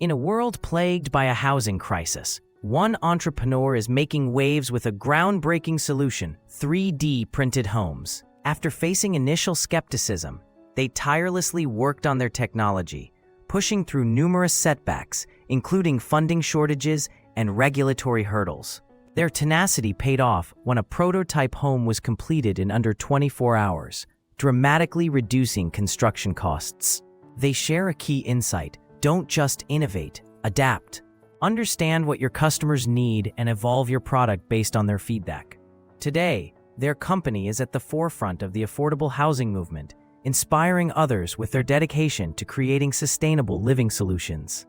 In a world plagued by a housing crisis, one entrepreneur is making waves with a groundbreaking solution: 3D printed homes. After facing initial skepticism, they tirelessly worked on their technology, pushing through numerous setbacks, including funding shortages and regulatory hurdles. Their tenacity paid off when a prototype home was completed in under 24 hours, dramatically reducing construction costs. They share a key insight: don't just innovate, adapt. Understand what your customers need and evolve your product based on their feedback. Today, their company is at the forefront of the affordable housing movement, inspiring others with their dedication to creating sustainable living solutions.